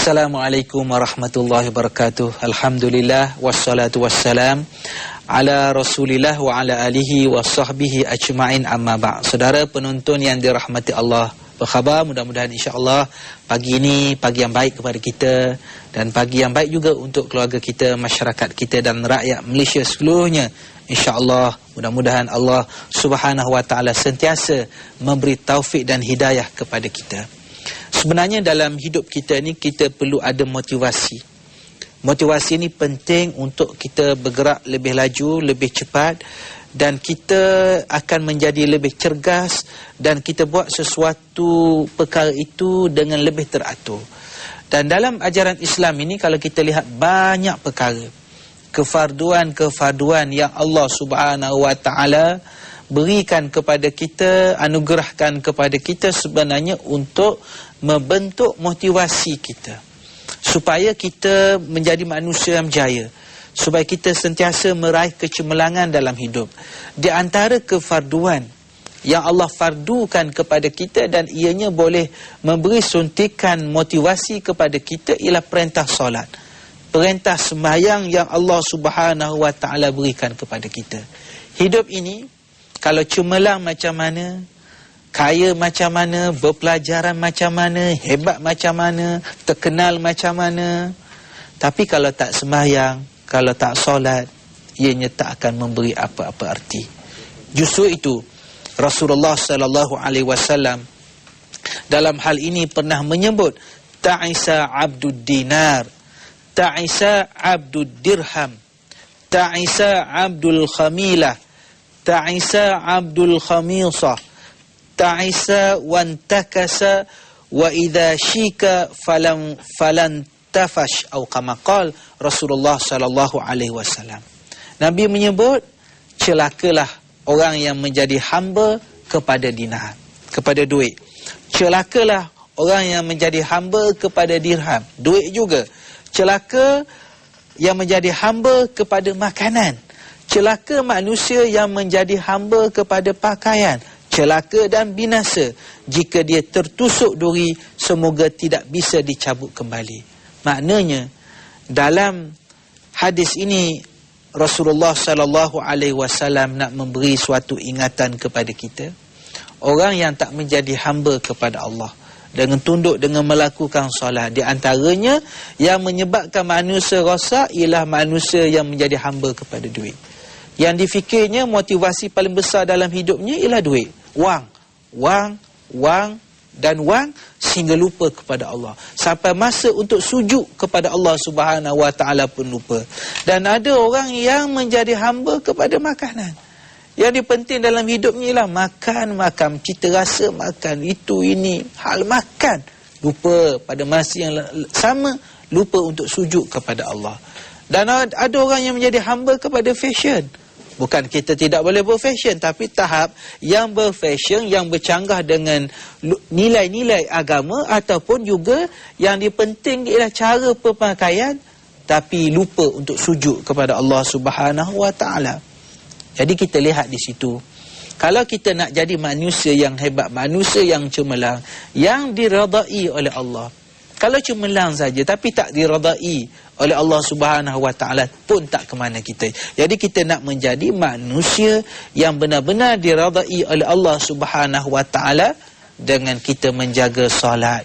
Assalamualaikum warahmatullahi wabarakatuh. Alhamdulillah wassalatu wassalam ala Rasulillah wa ala alihi wa sahbihi ajma'in, amma ba'. Saudara penonton yang dirahmati Allah, apa khabar? Mudah-mudahan insya-Allah pagi ini pagi yang baik kepada kita dan pagi yang baik juga untuk keluarga kita, masyarakat kita dan rakyat Malaysia seluruhnya. InsyaAllah mudah-mudahan Allah Subhanahu wa ta'ala sentiasa memberi taufik dan hidayah kepada kita. Sebenarnya dalam hidup kita ni kita perlu ada motivasi. Motivasi ni penting untuk kita bergerak lebih laju, lebih cepat, dan kita akan menjadi lebih cergas dan kita buat sesuatu perkara itu dengan lebih teratur. Dan dalam ajaran Islam ini kalau kita lihat banyak perkara, kefarduan-kefarduan yang Allah Subhanahu wa ta'ala berikan kepada kita, anugerahkan kepada kita sebenarnya untuk membentuk motivasi kita supaya kita menjadi manusia yang berjaya, supaya kita sentiasa meraih kecemerlangan dalam hidup. Di antara kefarduan yang Allah fardukan kepada kita dan ianya boleh memberi suntikan motivasi kepada kita ialah perintah solat, perintah sembahyang yang Allah Subhanahu wa ta'ala berikan kepada kita. Hidup ini kalau cemerlang macam mana, kaya macam mana, berpelajaran macam mana, hebat macam mana, terkenal macam mana, tapi kalau tak sembahyang, kalau tak solat, ianya tak akan memberi apa-apa arti. Justru itu Rasulullah sallallahu alaihi wasallam dalam hal ini pernah menyebut ta'isa abdud dinar, ta'isa abdud dirham, ta'isa abdul khamilah, ta'isa abdul khamisah, ta'isa wantakasa wa idha syika falan tafash, atau kama qala Rasulullah sallallahu alaihi wasallam. Nabi menyebut celakalah orang yang menjadi hamba kepada dinar, kepada duit. Celakalah orang yang menjadi hamba kepada dirham, duit juga. Celaka yang menjadi hamba kepada makanan. Celaka manusia yang menjadi hamba kepada pakaian. Celaka dan binasa jika dia tertusuk duri, semoga tidak bisa dicabut kembali. Maknanya dalam hadis ini Rasulullah sallallahu alaihi wasallam nak memberi suatu ingatan kepada kita, orang yang tak menjadi hamba kepada Allah dengan tunduk, dengan melakukan solat. Di antaranya yang menyebabkan manusia rosak ialah manusia yang menjadi hamba kepada duit. Yang difikirnya motivasi paling besar dalam hidupnya ialah duit, wang, dan wang, sehingga lupa kepada Allah. Sampai masa untuk sujud kepada Allah Subhanahu wa ta'ala pun lupa. Dan ada orang yang menjadi hamba kepada makanan. Yang penting dalam hidupnya ialah makan, cita rasa makan, itu ini, hal makan. Lupa pada masa yang sama, lupa untuk sujud kepada Allah. Dan ada orang yang menjadi hamba kepada fashion. Bukan kita tidak boleh berfashion, tapi tahap yang berfashion, yang bercanggah dengan nilai-nilai agama, ataupun juga yang dipenting ialah cara berpakaian, tapi lupa untuk sujud kepada Allah Subhanahu wa ta'ala. Jadi kita lihat di situ, kalau kita nak jadi manusia yang hebat, manusia yang cemerlang, yang diredai oleh Allah. Kalau cemerlang saja tapi tak diredai oleh Allah Subhanahu wa ta'ala pun tak ke mana kita. Jadi kita nak menjadi manusia yang benar-benar diredai oleh Allah Subhanahu wa ta'ala dengan kita menjaga solat,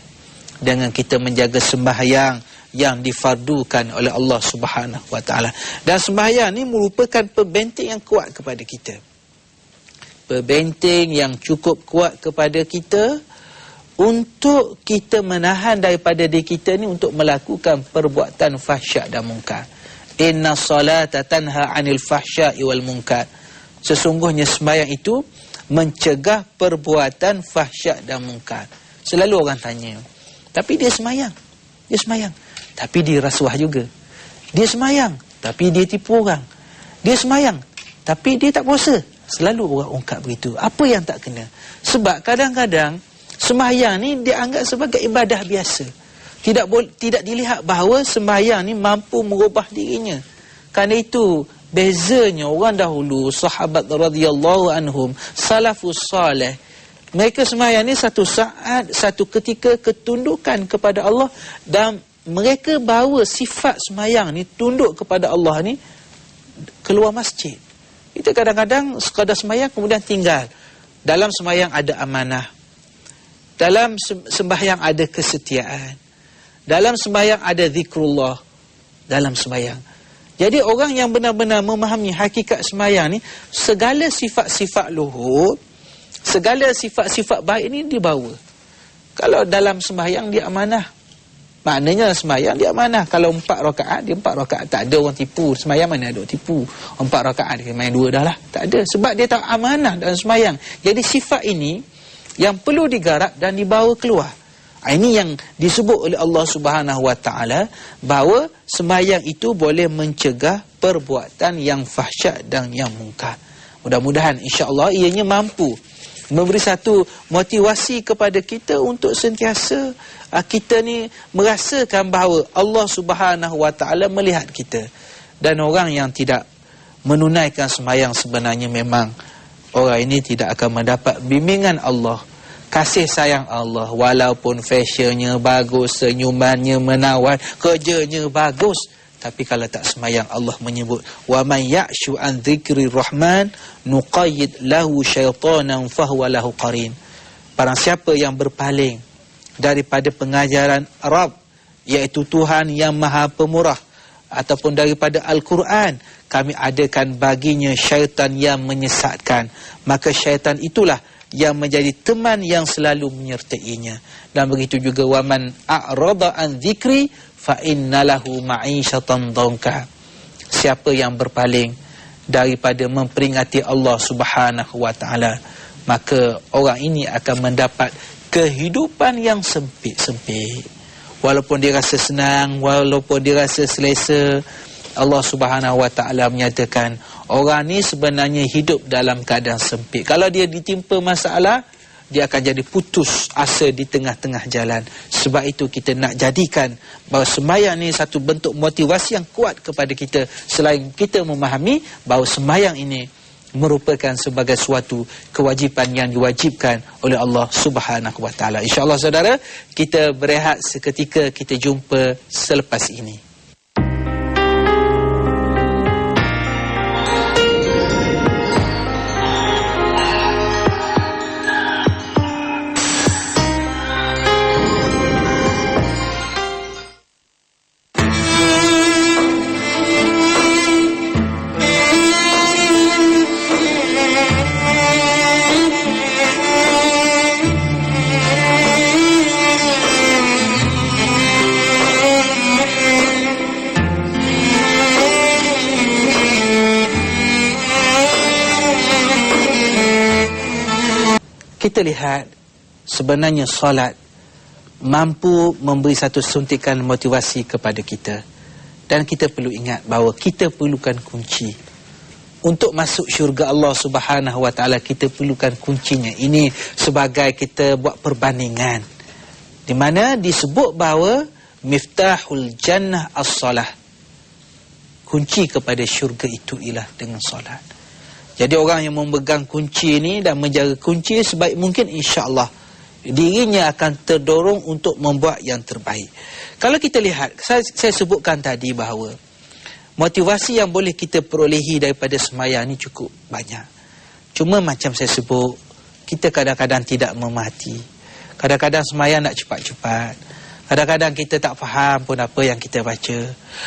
dengan kita menjaga sembahyang yang difardukan oleh Allah Subhanahu wa ta'ala. Dan sembahyang ni merupakan pembenteng yang kuat kepada kita. Pembenteng yang cukup kuat kepada kita untuk kita menahan daripada diri kita ni untuk melakukan perbuatan fahsyak dan munkar. Inna salata tanha 'anil fahsya'i wal munkar. Sesungguhnya sembahyang itu mencegah perbuatan fahsyak dan munkar. Selalu orang tanya, tapi dia sembahyang. Dia sembahyang, tapi dia rasuah juga. Dia sembahyang, tapi dia tipu orang. Dia sembahyang, tapi dia tak puasa. Selalu orang ungkap begitu. Apa yang tak kena? Sebab kadang-kadang sembahyang ni dianggap sebagai ibadah biasa. Tidak dilihat bahawa sembahyang ni mampu merubah dirinya. Kerana itu bezanya orang dahulu, sahabat radhiyallahu anhum, salafus salih, mereka sembahyang ni satu saat, satu ketika ketundukan kepada Allah dan mereka bawa sifat sembahyang ni, tunduk kepada Allah ni, keluar masjid. Kita kadang-kadang sekadar sembahyang kemudian tinggal. Dalam sembahyang ada amanah, dalam sembahyang ada kesetiaan, dalam sembahyang ada zikrullah, dalam sembahyang. Jadi orang yang benar-benar memahami hakikat sembahyang ni, segala sifat-sifat luhur, segala sifat-sifat baik ni dibawa. Kalau dalam sembahyang dia amanah, maknanya sembahyang dia amanah. Kalau 4 rakaat, dia 4 rakaat. Tak ada orang tipu. Sembahyang mana ada orang tipu. 4 rakaat dia main 2 dah lah. Tak ada. Sebab dia tahu amanah dalam sembahyang. Jadi sifat ini yang perlu digarap dan dibawa keluar. Ini yang disebut oleh Allah Subhanahu Wa Taala, bahawa sembahyang itu boleh mencegah perbuatan yang fahsyat dan yang mungkar. Mudah-mudahan insya-Allah ianya mampu memberi satu motivasi kepada kita untuk sentiasa kita ni merasakan bahawa Allah Subhanahu Wa Taala melihat kita. Dan orang yang tidak menunaikan sembahyang sebenarnya memang orang ini tidak akan mendapat bimbingan Allah, kasih sayang Allah. Walaupun fashionnya bagus, senyumannya menawan, kerjanya bagus, tapi kalau tak sembahyang, Allah menyebut, wa man ya'shu an dzikri rahman nuqayyid lahu syaitanan fahuwa lahu qarin. Barang siapa yang berpaling daripada pengajaran Rabb, iaitu Tuhan yang Maha Pemurah, ataupun daripada Al-Quran, kami adakan baginya syaitan yang menyesatkan. Maka syaitan itulah yang menjadi teman yang selalu menyertainya. Dan begitu juga waman a'rada an dzikri fa innalahu ma'isyatan dhanka. Siapa yang berpaling daripada memperingati Allah Subhanahu Wa Taala, maka orang ini akan mendapat kehidupan yang sempit-sempit. Walaupun dia rasa senang, walaupun dia rasa selesa, Allah Subhanahu Wa Taala menyatakan orang ni sebenarnya hidup dalam keadaan sempit. Kalau dia ditimpa masalah, dia akan jadi putus asa di tengah-tengah jalan. Sebab itu kita nak jadikan bahawa sembahyang ni satu bentuk motivasi yang kuat kepada kita, selain kita memahami bahawa sembahyang ini merupakan sebagai suatu kewajipan yang diwajibkan oleh Allah Subhanahu Wa Taala. InsyaAllah saudara, kita berehat seketika, kita jumpa selepas ini. Kita lihat sebenarnya solat mampu memberi satu suntikan motivasi kepada kita. Dan kita perlu ingat bahawa kita perlukan kunci untuk masuk syurga Allah Subhanahu Wa Taala. Kita perlukan kuncinya. Ini sebagai kita buat perbandingan, di mana disebut bahawa miftahul jannah as-salah. Kunci kepada syurga itu ialah dengan solat. Jadi orang yang memegang kunci ini dan menjaga kunci sebaik mungkin, insya-Allah dirinya akan terdorong untuk membuat yang terbaik. Kalau kita lihat, saya sebutkan tadi bahawa motivasi yang boleh kita perolehi daripada sembahyang ini cukup banyak. Cuma macam saya sebut, kita kadang-kadang tidak memati. Kadang-kadang sembahyang nak cepat-cepat. Kadang-kadang kita tak faham pun apa yang kita baca.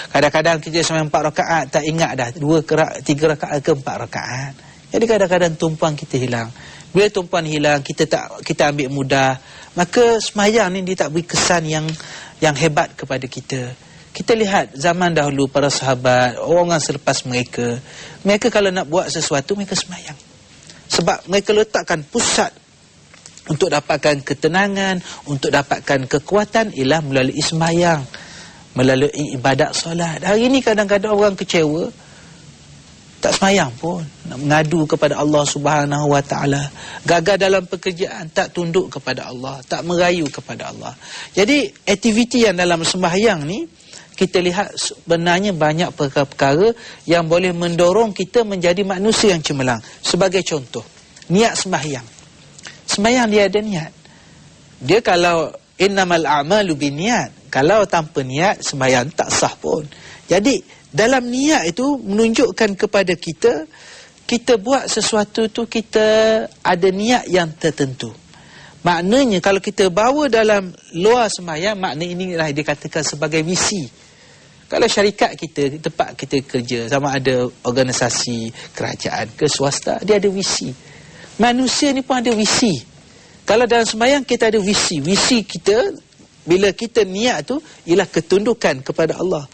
Kadang-kadang kita sembahyang 4 rakaat tak ingat dah 3 rakaat ke 4 rakaat. Jadi kadang-kadang tumpuan kita hilang. Bila tumpuan hilang, kita ambil mudah, maka sembahyang ni dia tak beri kesan yang hebat kepada kita. Kita lihat zaman dahulu para sahabat, orang selepas mereka kalau nak buat sesuatu, mereka sembahyang. Sebab mereka letakkan pusat untuk dapatkan ketenangan, untuk dapatkan kekuatan ialah melalui sembahyang, melalui ibadat solat. Hari ini kadang-kadang orang kecewa, tak sembahyang pun, nak mengadu kepada Allah Subhanahu Wa Taala. Gagal dalam pekerjaan, tak tunduk kepada Allah, tak merayu kepada Allah. Jadi aktiviti yang dalam sembahyang ni, kita lihat sebenarnya banyak perkara-perkara yang boleh mendorong kita menjadi manusia yang cemerlang. Sebagai contoh, niat sembahyang. Sembahyang dia ada niat. Dia kalau innamal a'malu binniat, Kalau tanpa niat, sembahyang tak sah pun. Jadi dalam niat itu menunjukkan kepada kita, kita buat sesuatu tu kita ada niat yang tertentu. Maknanya kalau kita bawa dalam luar sembahyang, makna inilah dikatakan sebagai visi. Kalau syarikat kita, tempat kita kerja, sama ada organisasi kerajaan ke swasta, dia ada visi. Manusia ni pun ada visi. Kalau dalam sembahyang kita ada visi. Visi kita, bila kita niat tu, ialah ketundukan kepada Allah.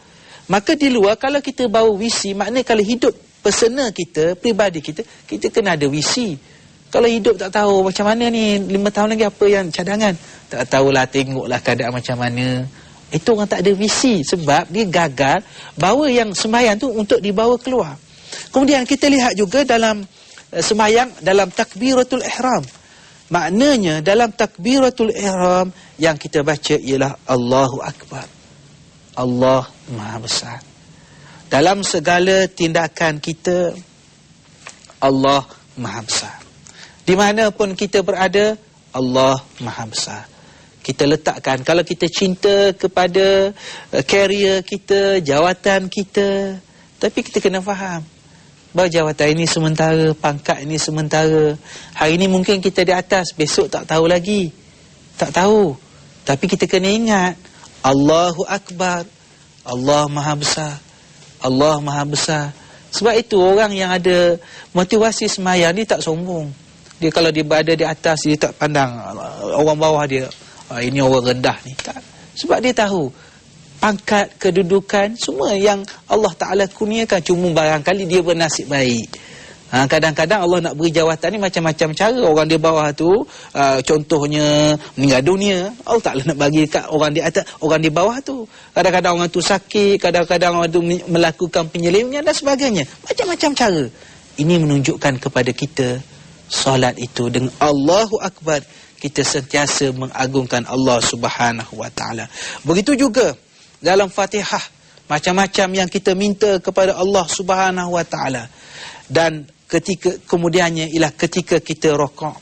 Maka di luar, kalau kita bawa visi, maknanya kalau hidup personal kita, peribadi kita, kita kena ada visi. Kalau hidup tak tahu macam mana ni, 5 tahun lagi apa yang cadangan, tak tahulah, tengoklah keadaan macam mana. Itu orang tak ada visi. Sebab dia gagal bawa yang sembahyang tu untuk dibawa keluar. Kemudian kita lihat juga dalam sembahyang, dalam takbiratul ihram. Maknanya dalam takbiratul ihram yang kita baca ialah Allahu Akbar. Allah Maha Besar. Dalam segala tindakan kita, Allah Maha Besar. Di mana pun kita berada, Allah Maha Besar. Kita letakkan, kalau kita cinta kepada karier kita, jawatan kita, tapi kita kena faham bahawa jawatan ini sementara, pangkat ini sementara. Hari ini mungkin kita di atas, besok tak tahu lagi. Tak tahu. Tapi kita kena ingat, Allahu Akbar, Allah Maha Besar. Allah Maha Besar. Sebab itu orang yang ada motivasi sembahyang, dia tak sombong. Dia kalau dia berada di atas, dia tak pandang orang bawah dia, ini orang rendah ni. Tak. Sebab dia tahu pangkat, kedudukan, semua yang Allah Ta'ala kurniakan. Cuma barangkali dia bernasib baik. Kadang-kadang Allah nak beri jawatan ni macam-macam cara. Orang di bawah tu, contohnya meninggal dunia, Allah Ta'ala nak bagi kat orang di atas, orang di bawah tu. Kadang-kadang orang tu sakit, kadang-kadang orang tu melakukan penyelewengan dan sebagainya. Macam-macam cara. Ini menunjukkan kepada kita, solat itu dengan Allahu Akbar, kita sentiasa mengagungkan Allah Subhanahu Wa Ta'ala. Begitu juga dalam Fatihah, macam-macam yang kita minta kepada Allah Subhanahu Wa Ta'ala. Dan kemudiannya ialah ketika kita rokok.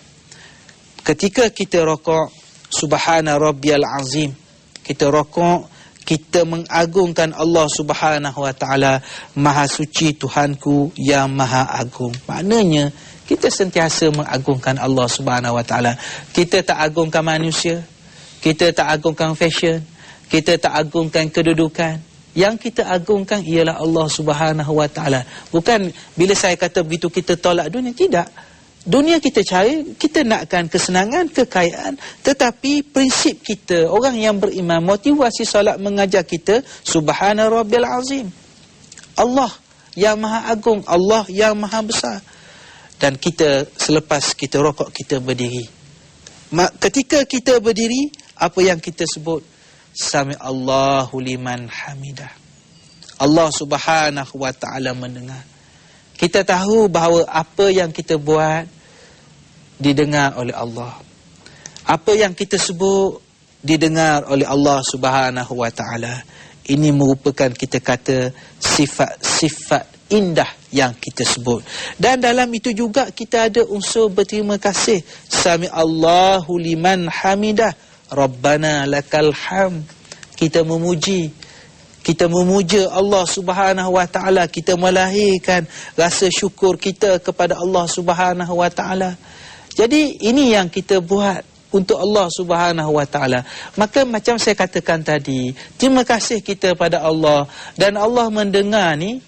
Ketika kita rokok, Subhana Rabbiyal Azim, kita rokok, kita mengagungkan Allah Subhanahu Wa Ta'ala. Maha suci Tuhanku yang maha agung. Maknanya kita sentiasa mengagungkan Allah Subhanahu Wa Ta'ala. Kita tak agungkan manusia, kita tak agungkan fashion, kita tak agungkan kedudukan. Yang kita agungkan ialah Allah Subhanahu Wa Ta'ala. Bukan bila saya kata begitu kita tolak dunia, tidak. Dunia kita cari, kita nakkan kesenangan, kekayaan, tetapi prinsip kita, orang yang beriman, motivasi solat mengajar kita, Subhana Rabbil Azim, Allah yang maha agung, Allah yang maha besar. Dan kita, selepas kita rokok, kita berdiri. Ketika kita berdiri, apa yang kita sebut? Sami Allahu liman hamidah. Allah Subhanahu Wa Ta'ala mendengar. Kita tahu bahawa apa yang kita buat didengar oleh Allah. Apa yang kita sebut didengar oleh Allah Subhanahu Wa Ta'ala. Ini merupakan, kita kata, sifat-sifat indah yang kita sebut. Dan dalam itu juga kita ada unsur berterima kasih. Sami Allahu liman hamidah, Rabbana lakal hamd. Kita memuji, kita memuja Allah Subhanahu Wa Ta'ala. Kita melahirkan rasa syukur kita kepada Allah Subhanahu Wa Ta'ala. Jadi ini yang kita buat untuk Allah Subhanahu Wa Ta'ala. Maka macam saya katakan tadi, terima kasih kita pada Allah. Dan Allah mendengar ni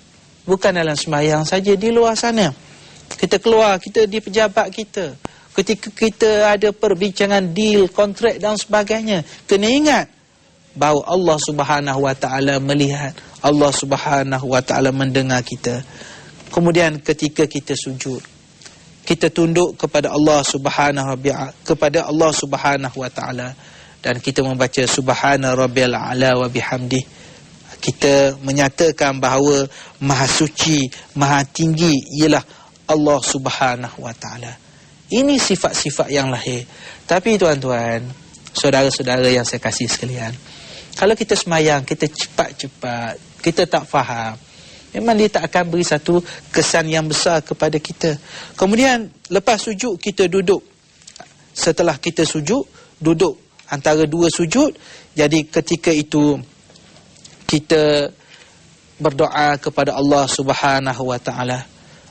bukan dalam sembahyang saja, di luar sana. Kita keluar, kita di pejabat kita, ketika kita ada perbincangan deal, kontrak dan sebagainya, kena ingat bahawa Allah Subhanahu Wa Ta'ala melihat, Allah Subhanahu Wa Ta'ala mendengar kita. Kemudian ketika kita sujud, kita tunduk kepada Allah Subhanahu Wa Ta'ala, dan kita membaca Subhana Rabbiyal A'la wa bihamdih. Kita menyatakan bahawa maha suci, maha tinggi ialah Allah Subhanahu Wa Ta'ala. Ini sifat-sifat yang lahir. Tapi tuan-tuan, saudara-saudara yang saya kasih sekalian, kalau kita semayang, kita cepat-cepat, kita tak faham, memang dia tak akan beri satu kesan yang besar kepada kita. Kemudian lepas sujud, kita duduk. Setelah kita sujud, duduk antara dua sujud. Jadi ketika itu kita berdoa kepada Allah Subhanahu wa taala.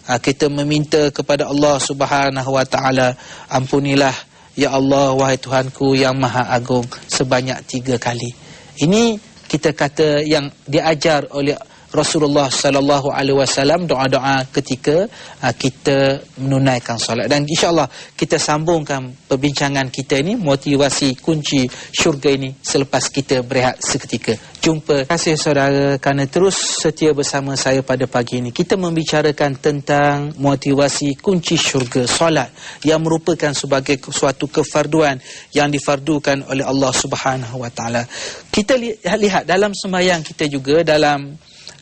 Kita meminta kepada Allah Subhanahu wa taala, ampunilah ya Allah wahai Tuhanku yang Maha Agung, sebanyak 3 kali. Ini kita kata yang diajar oleh Rasulullah sallallahu alaihi wasallam, doa-doa ketika kita menunaikan solat. Dan insya-Allah kita sambungkan perbincangan kita ini, motivasi kunci syurga ini, selepas kita berehat seketika. Jumpa. Terima kasih saudara kerana terus setia bersama saya pada pagi ini. Kita membicarakan tentang motivasi kunci syurga, solat, yang merupakan sebagai suatu kefarduan yang difardukan oleh Allah Subhanahu wa taala. Kita lihat dalam sembahyang kita juga, dalam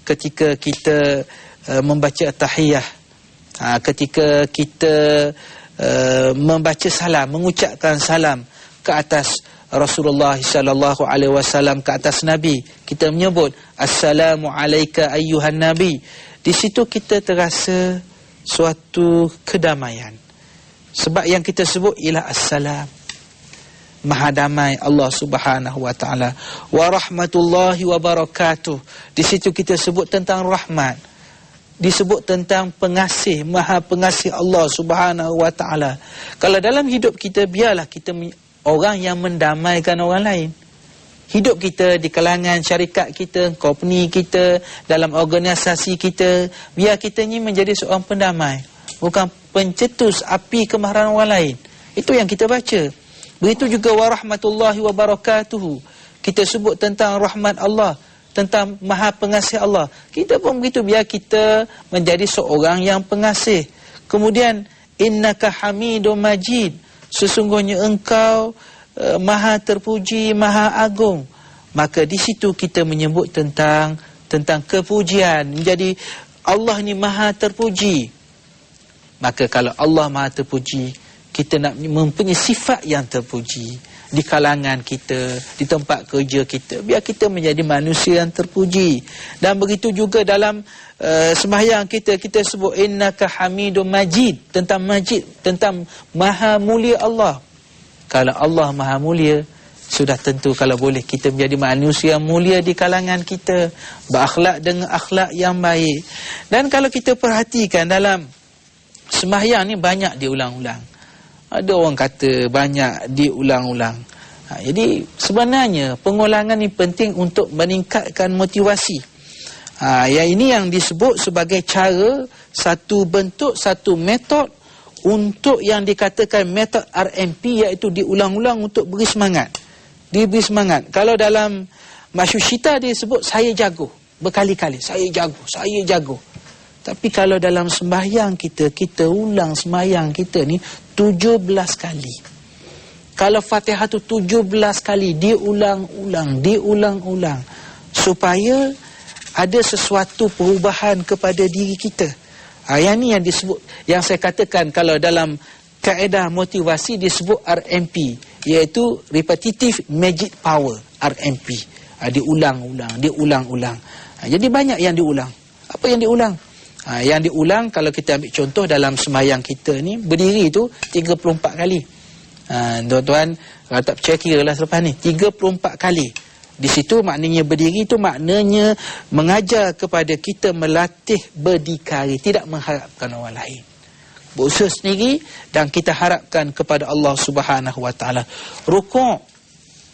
ketika kita membaca tahiyah, ketika kita membaca salam, mengucapkan salam ke atas Rasulullah sallallahu alaihi wasallam, ke atas Nabi, kita menyebut assalamu alayka ayyuhan nabi. Di situ kita terasa suatu kedamaian, sebab yang kita sebut ialah assalam, Maha damai Allah Subhanahu wa taala. Wa rahmatullahi wa barakatuh. Di situ kita sebut tentang rahmat. Disebut tentang pengasih, Maha pengasih Allah Subhanahu wa taala. Kalau dalam hidup kita, biarlah kita orang yang mendamaikan orang lain. Hidup kita di kalangan syarikat kita, company kita, dalam organisasi kita, biar kita ni menjadi seorang pendamai, bukan pencetus api kemarahan orang lain. Itu yang kita baca. Begitu juga warahmatullahi wabarakatuh. Kita sebut tentang rahmat Allah, tentang Maha pengasih Allah. Kita pun begitu, biar kita menjadi seorang yang pengasih. Kemudian innaka hamidum majid, sesungguhnya engkau Maha terpuji, Maha agung. Maka di situ kita menyebut tentang kepujian. Jadi Allah ni Maha terpuji. Maka kalau Allah Maha terpuji, kita nak mempunyai sifat yang terpuji di kalangan kita, di tempat kerja kita, biar kita menjadi manusia yang terpuji. Dan begitu juga dalam sembahyang kita, kita sebut innaka hamidum majid, tentang majid, tentang maha mulia Allah. Kalau Allah maha mulia, sudah tentu kalau boleh kita menjadi manusia yang mulia di kalangan kita, berakhlak dengan akhlak yang baik. Dan kalau kita perhatikan dalam sembahyang ni banyak diulang-ulang. Ada orang kata banyak diulang-ulang. Jadi sebenarnya pengulangan ini penting untuk meningkatkan motivasi. Yang ini yang disebut sebagai cara, satu bentuk, satu metod untuk yang dikatakan metod RMP, iaitu diulang-ulang untuk beri semangat. Diberi semangat. Kalau dalam Masyushita dia sebut saya jago, berkali-kali saya jago, saya jago. Tapi kalau dalam sembahyang kita, kita ulang sembahyang kita ni 17 kali. Kalau Fatihah tu 17 kali, diulang-ulang, supaya ada sesuatu perubahan kepada diri kita. Yang ni yang disebut, yang saya katakan kalau dalam kaedah motivasi disebut RMP, iaitu repetitive magic power, RMP. Diulang-ulang. Jadi banyak yang diulang. Apa yang diulang? Yang diulang, kalau kita ambil contoh dalam sembahyang kita ni, berdiri tu 34 kali. Tuan-tuan, kalau tak percaya kira lah selepas ni, 34 kali. Di situ maknanya berdiri tu maknanya mengajar kepada kita melatih berdikari, tidak mengharapkan orang lain. Berusaha sendiri dan kita harapkan kepada Allah Subhanahu wa taala. Rukuk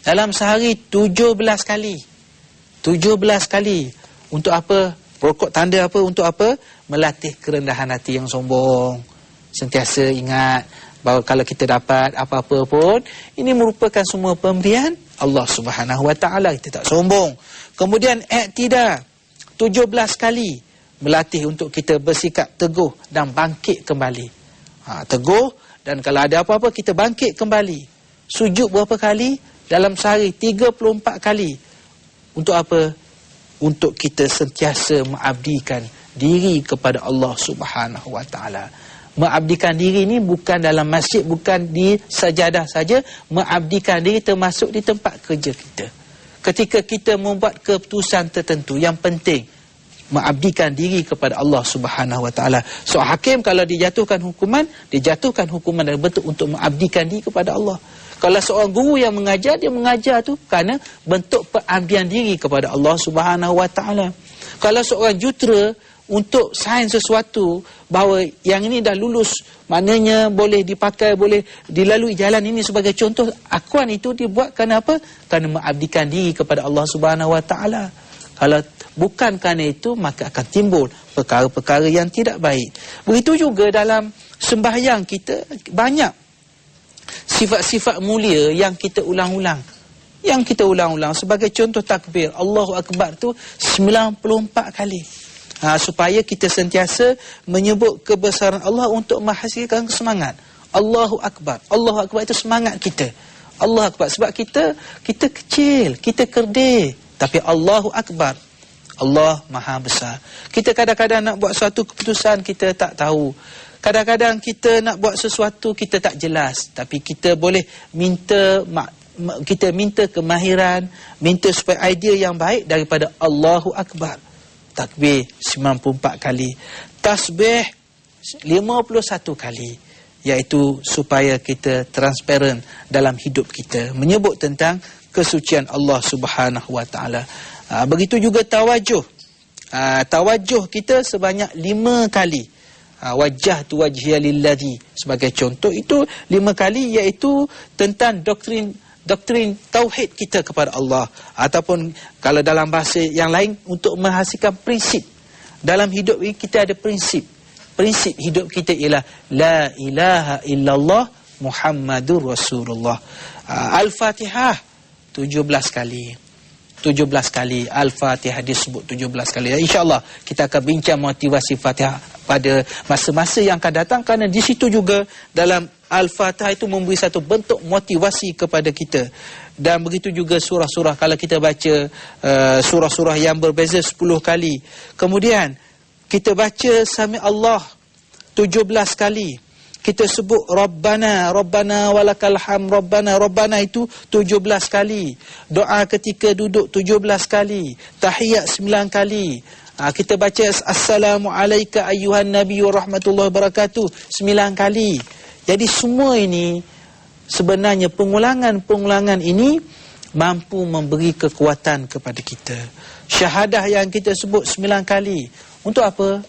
dalam sehari 17 kali. 17 kali. Untuk apa? Rukuk tanda apa? Untuk apa? Melatih kerendahan hati yang sombong. Sentiasa ingat bahawa kalau kita dapat apa-apa pun, ini merupakan semua pemberian Allah Subhanahu wa taala. Kita tak sombong. Kemudian i'tidal 17 kali, melatih untuk kita bersikap teguh dan bangkit kembali. Teguh, dan kalau ada apa-apa kita bangkit kembali. Sujud berapa kali? Dalam sehari 34 kali. Untuk apa? Untuk kita sentiasa mengabdikan diri kepada Allah Subhanahu wa taala. Mengabdikan diri ni bukan dalam masjid, bukan di sajadah saja. Mengabdikan diri termasuk di tempat kerja kita. Ketika kita membuat keputusan tertentu yang penting, mengabdikan diri kepada Allah Subhanahu wa taala. So hakim kalau dijatuhkan hukuman dalam bentuk untuk mengabdikan diri kepada Allah. Kalau seorang guru yang mengajar, dia mengajar tu kerana bentuk pengabdian diri kepada Allah Subhanahu Wa Taala. Kalau seorang jutera untuk sains sesuatu bahawa yang ini dah lulus, maknanya boleh dipakai, boleh dilalui jalan ini sebagai contoh, akuan itu dibuat kerana apa? Kerana mengabdikan diri kepada Allah Subhanahu Wa Taala. Kalau bukan kerana itu, maka akan timbul perkara-perkara yang tidak baik. Begitu juga dalam sembahyang kita, banyak sifat-sifat mulia yang kita ulang-ulang. Yang kita ulang-ulang sebagai contoh takbir Allahu Akbar tu 94 kali. Supaya kita sentiasa menyebut kebesaran Allah untuk menghasilkan semangat. Allahu Akbar. Allahu Akbar itu semangat kita. Allahu Akbar. Sebab kita kecil, kita kerdil. Tapi Allahu Akbar. Allah Maha Besar. Kita kadang-kadang nak buat suatu keputusan, kita tak tahu. Kadang-kadang kita nak buat sesuatu, kita tak jelas. Tapi kita boleh minta kemahiran, minta supaya idea yang baik daripada Allahu Akbar. Takbir 94 kali. Tasbih 51 kali. Iaitu supaya kita transparent dalam hidup kita, menyebut tentang kesucian Allah Subhanahu Wa Taala. Begitu juga tawajuh. Tawajuh kita sebanyak 5 kali. Wajah tu wajhiya lilladzi sebagai contoh, itu 5 kali, iaitu tentang doktrin tauhid kita kepada Allah, ataupun kalau dalam bahasa yang lain untuk menghasilkan prinsip. Dalam hidup ini kita ada prinsip. Prinsip hidup kita ialah la ilaha illallah Muhammadur Rasulullah. Al-Fatihah 17 kali. 17 kali Al-Fatihah disebut 17 kali. InsyaAllah kita akan bincang motivasi Fatihah pada masa-masa yang akan datang, kerana di situ juga dalam Al-Fatihah itu memberi satu bentuk motivasi kepada kita. Dan begitu juga surah-surah, kalau kita baca surah-surah yang berbeza 10 kali. Kemudian kita baca Sami Allah 17 kali. Kita sebut Rabbana, Rabbana walakal hamd, Rabbana, Rabbana itu 17 kali. Doa ketika duduk 17 kali. Tahiyat 9 kali. Kita baca Assalamualaikum ayyuhan Nabi wa rahmatullahi wabarakatuh 9 kali. Jadi semua ini sebenarnya pengulangan-pengulangan ini mampu memberi kekuatan kepada kita. Syahadah yang kita sebut 9 kali. Untuk apa?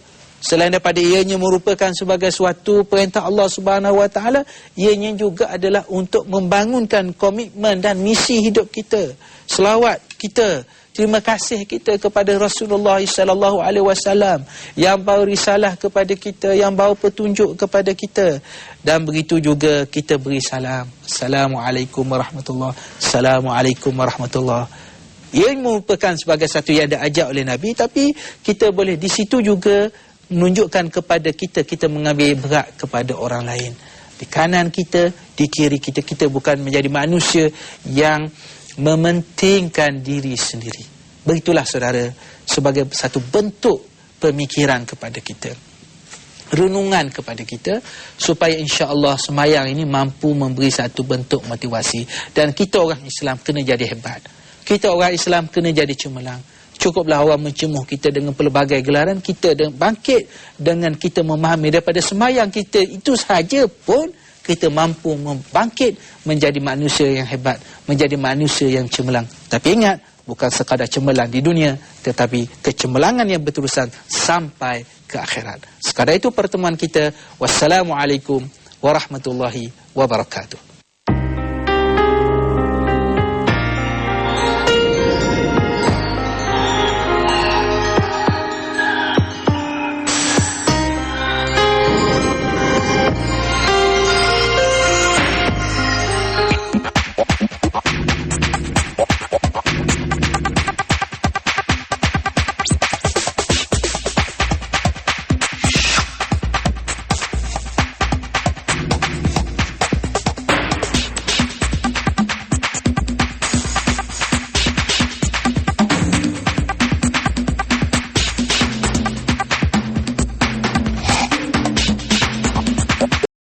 Selain daripada ianya merupakan sebagai suatu perintah Allah Subhanahu Wa Taala, ianya juga adalah untuk membangunkan komitmen dan misi hidup kita. Selawat kita, terima kasih kita kepada Rasulullah sallallahu alaihi wasallam yang bawa risalah kepada kita, yang bawa petunjuk kepada kita. Dan begitu juga kita beri salam. Assalamualaikum warahmatullahi. Assalamualaikum warahmatullahi. Ia merupakan sebagai satu yang diajak oleh Nabi, tapi kita boleh di situ juga menunjukkan kepada kita mengambil berat kepada orang lain. Di kanan kita, di kiri kita, kita bukan menjadi manusia yang mementingkan diri sendiri. Begitulah saudara, sebagai satu bentuk pemikiran kepada kita, renungan kepada kita, supaya insya-Allah semayang ini mampu memberi satu bentuk motivasi. Dan kita orang Islam kena jadi hebat. Kita orang Islam kena jadi cemerlang. Cukuplah orang mencemuh kita dengan pelbagai gelaran, kita bangkit dengan kita memahami daripada semayang kita itu sahaja pun kita mampu membangkit menjadi manusia yang hebat, menjadi manusia yang cemerlang. Tapi ingat, bukan sekadar cemerlang di dunia, tetapi kecemerlangan yang berterusan sampai ke akhirat. Sekadar itu pertemuan kita. Wassalamualaikum warahmatullahi wabarakatuh.